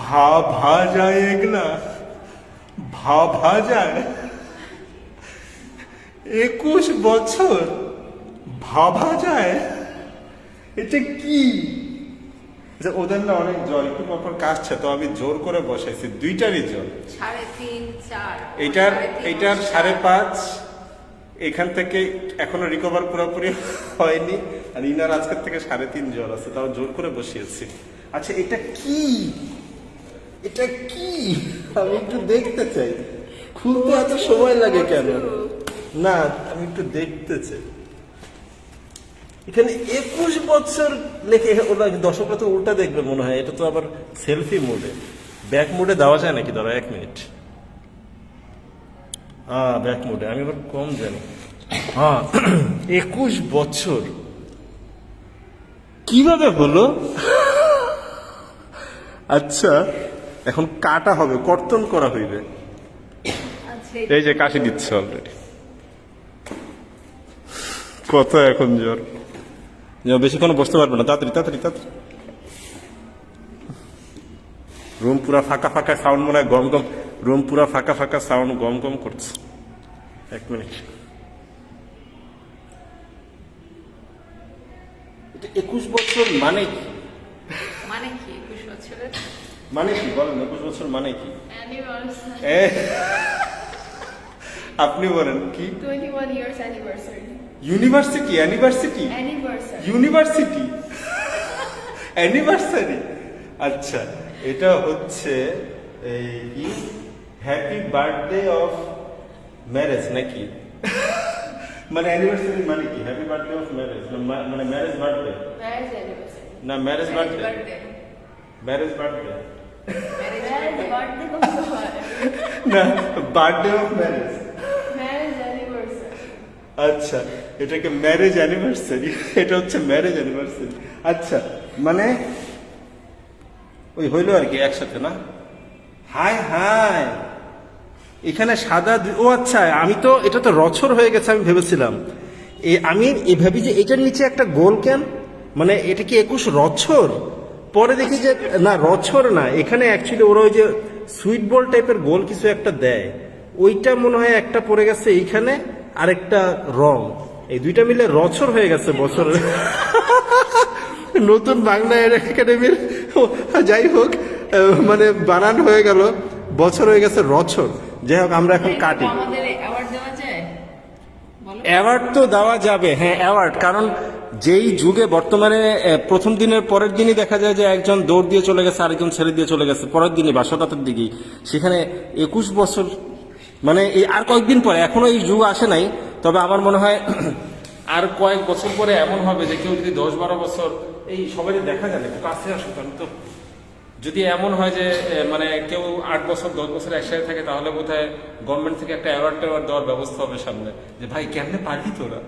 ভাভা যায় এগুলা, ভাভা যায়। 21 বছর ভাবা যায়, এটা কি? যে ওদের না অনেক জ্বর, একটু পর কাশছে, তো আমি জোর করে বসাইছি, দুইটারই জ্বর। 3.5 4 এইটার 5.5, এখান থেকে এখনো রিকভার পুরোপুরি হয়নি। আর ইনার আজকের থেকে 3.5 জ্বর আছে, তাও জোর করে বসিয়েছি। আচ্ছা এটা কি, এটা কি? আমি একটু দেখতে চাই, খুলতে এত সময় লাগে কেন? না আমি একটু দেখতে চাই। এখানে 21 বছর লেখে, ওরা দর্শকরা তো উল্টা দেখবে মনে হয়। এটা তো আবার সেলফি মোডে, ব্যাক মোডে দেওয়া যায় নাকি? ধরো 1 মিনিট। হ্যাঁ ব্যাক মোডে, আমি আবার কম জানি। হ্যাঁ 21 বছর কিভাবে হলো? আচ্ছা এখন কাটা হবে, কর্তন করা হইবে। এই যে কাশি দিচ্ছে অলরেডি। কত এখন জ্বর, বেশিক্ষণ বসতে পারবে না, তাড়াতাড়ি তাড়াতাড়ি তাড়াতাড়ি। রুম পুরা ফাঁকা ফাঁকা, সাউন্ড মনে হয় গম গম, রুম পুরা ফাঁকা ফাঁকা, সাউন্ড গম গম করছে। 1 মিনিট। 21 বছর মানে কি? মানে কি 21 বছরের মানে কি বলেন? 21 বছর মানে কি? অ্যানিভার্সারি, আপনি বলেন কি? 21 years anniversary. University, anniversary, anniversary, university, anniversary. আচ্ছা এটা হচ্ছে এই হ্যাপি বার্থডে অফ ম্যারেজ নাকি? মানে অ্যানিভার্সারি মানে কি? হ্যাপি বার্থডে অফ ম্যারেজ, মানে ম্যারেজ বার্থডে ম্যারেজ অ্যানিভার্সারি না marriage birthday? Marriage birthday marriage birthday কত হয়? না, birthday of marriage. Marriage anniversary. আচ্ছা এটাকে ম্যারেজ অ্যানিভার্সারি, এটা হচ্ছে ম্যারেজ অ্যানিভার্সারি। আচ্ছা মানে ওই হইলো আর কি একসাথে না? হাই হাই, এখানে সাদা ও আচ্ছা, আমি তো এটা তো রছর হয়ে গেছে আমি ভেবেছিলাম। আমি এই ভাবি যে এটার নিচে একটা গোল কেন, মানে এটা কি 21 রছর? পরে দেখি যে না রছর না, এখানে অ্যাকচুয়ালি ওরা ওই যে সুইট বল টাইপের গোল কিছু একটা দেয়, ওইটা মনে হয় একটা পড়ে গেছে এইখানে, আরেকটা রং, এই দুইটা মিলে রছর হয়ে গেছে বছরের। নতুন বাংলা একাডেমির, যাই হোক মানে বানান হয়ে গেল, বছর হয়ে গেছে রছর। যাই হোক আমরা এখন কাটি। আমাদের অ্যাওয়ার্ড দেওয়া যায়? বলো। অ্যাওয়ার্ড তো দেওয়া যাবে, হ্যাঁ অ্যাওয়ার্ড, কারণ যেই যুগে বর্তমানে প্রথম দিনের পরের দিনই দেখা যায় যে একজন দৌড় দিয়ে চলে গেছে, আরেকজন ছেড়ে দিয়ে চলে গেছে পরের দিনই বা শতাব্দীর দিকেই, সেখানে 21 বছর মানে এই আর কয়েকদিন পরে, এখনো এই যুগ আসে নাই, তবে আমার মনে হয় আর কয়েক বছর পরে এমন হবে যে কেউ যদি 10-12 বছর, এই সবাই দেখা যায় না, একটু কাছে আসুক। আমি তো যদি এমন হয় যে মানে কেউ 8 বছর 10 বছর একসাথে থাকে, তাহলে বোধহয় গভর্নমেন্ট থেকে একটা অ্যাওয়ার্ড ট্যাওয়ার্ড দেওয়ার ব্যবস্থা হবে সামনে, যে ভাই কেমনে পারলি তোরা।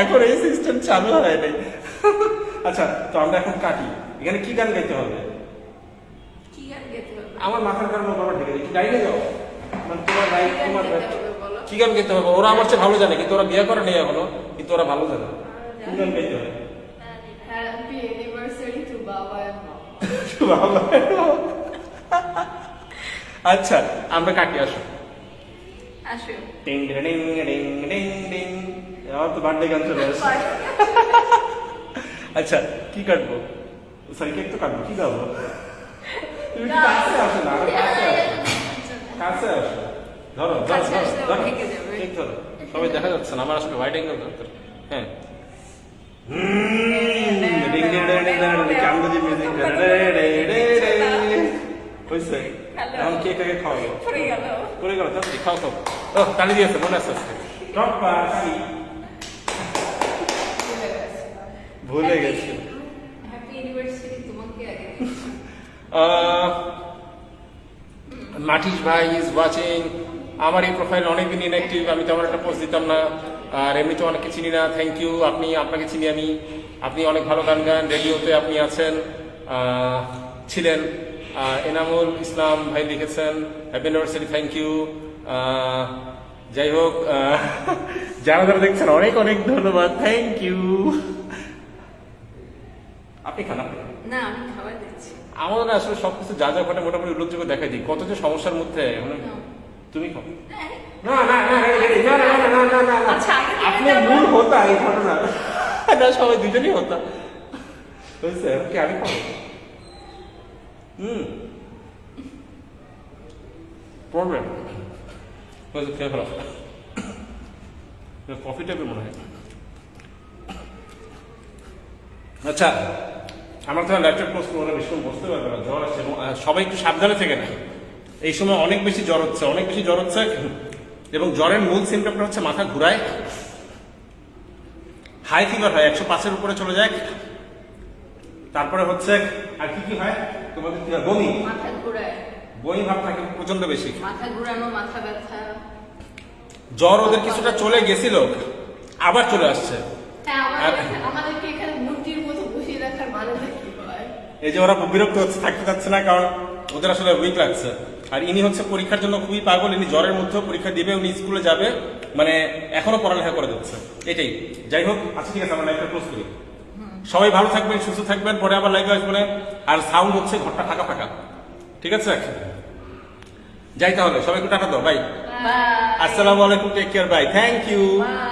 এখন এই সিস্টেম চালু হয় নাই। আচ্ছা তো আমরা এখন কাটি। এখানে কি গান গাইতে হবে? কি গান গাইতে হবে? আমার মাথার গান বাবা ঢেকে দিই, গাইলে যাও মানে তোমার কি লাইফ গান তোমার গাইতে হবে বলো? কি গান গাইতে হবে? ওরা আমার চেয়ে ভালো জানে, কিন্তু ওরা বিয়ে করে নেই এখনো, কিন্তু ওরা ভালো জানে কি গান গাইতে হবে। হ্যাপি অ্যানিভার্সারি টু বাবা এন্ড মা। আচ্ছা আমরা কাটি, আসো। আসো। টিং ডিং ডিং ডিং ডিং, আমার তো বার্থডে গান চলে আসছে। আচ্ছা কি কাটবো? সরি কেক তো কাটবো, কি গাবো? তুমি কি কাছে আসো না, আরো কাছে আসো, কাছে আসো, ধরো ধরো কাছে ধরো আসলে ধরো, ঠেকে যাবে। কেক ধরো, সবাই দেখা যাচ্ছে না, আমার আসলে হোয়াইট অ্যাঙ্গেল দরকার। হ্যাঁ ding ding ding ding ding, কামদি মিউজিক হইছে। এখন কেক আগে খাওয়াবো, পড়ে গেল। করে গেল, তাড়াতাড়ি খাও খাও। ও তালি দিয়েছে, মনে আছে আজকে টপ্পা তালি, ভুলে গেছি। হ্যাপি অ্যানিভার্সারি তোমাকে আগে। মাটিশ ভাই ইজ ওয়াচিং। আমার এই প্রোফাইল অনেকদিন ইনঅ্যাক্টিভ, আমি তেমন একটা পোস্ট দিতাম না, আর এমনিতে অনেকে চিনি না। থ্যাংক ইউ, আপনাকে চিনি আমি, আপনি অনেক ভালো গান গান, রেডিওতে আপনি আছেন, ছিলেন। এনামুল ইসলাম ভাই লিখেছেন হ্যাপি অ্যানিভার্সারি, থ্যাংক ইউ। যাই হোক যারা যারা দেখছেন অনেক অনেক ধন্যবাদ, থ্যাংক ইউ। আপনি খান আপনি। না আমি খাবার দিচ্ছি। আমাদের না আসলে সবকিছু যা যা ঘটে মোটামুটি উল্লেখযোগ্য দেখাই দিই, কত যে সমস্যার মধ্যে মানে তুমি খাও। না না না না না না না না না না আচ্ছা, আগে থেকে আপনি যাবো। মূল হতা এই ঘটনা না, সবাই দুজনেই হতা বুঝছে কি আমি খাবো। প্রবলেম খেয়ে ফেলো, কফি টাইপের মনে হয়। আচ্ছা আমরা তো ল্যাপটপ ক্লোজ করবো না, বেশি বসতে পারবে না, জ্বর আসছে এবং সবাই একটু সাবধানে থেকে না, এই সময় অনেক বেশি জ্বর হচ্ছে, অনেক বেশি জ্বর হচ্ছে এবং জ্বরের মূল সিমটমটা হচ্ছে মাথা ঘুরায়, হাই ফিভার হয় 105-এর উপরে চলে যায়, তারপরে হচ্ছে আর কি কি হয় তোমাদের, কি হয় বমি, মাথা ঘোরায়, বমি ভাব থাকে প্রচন্ড বেশি, মাথা ঘোরানো, মাথা ব্যথা। জ্বর ওদের কিছুটা চলে গেছিল আবার চলে আসছে। হ্যাঁ, আমাদেরকে এখানে মূর্তির মতো বসিয়ে রাখার মানেটা কি হয়? এই যে ওরা বিরক্ত হচ্ছে, থাকতে চাচ্ছে না, কারণ ওদের আসলে উইক লাগছে। আর ইনি হচ্ছে পরীক্ষার জন্য খুবই পাগল, ইনি জ্বরের মধ্যেও পরীক্ষা দিবে, উনি স্কুলে যাবে, মানে এখনো পড়ালেখা করে যাচ্ছে এটাই। যাই হোক, আচ্ছা ঠিক আছে আমরা লাইভটা ক্লোজ করি। সবাই ভালো থাকবেন, সুস্থ থাকবেন, পরে আবার লাইভে আসবেন। আর সাউন্ড হচ্ছে ঘরটা ফাঁকা ফাঁকা, ঠিক আছে? যাই তাহলে, সবাইকে টাটা দাও, বাই। Bye. আসসালামু আলাইকুম, take care, bye, thank you. Bye.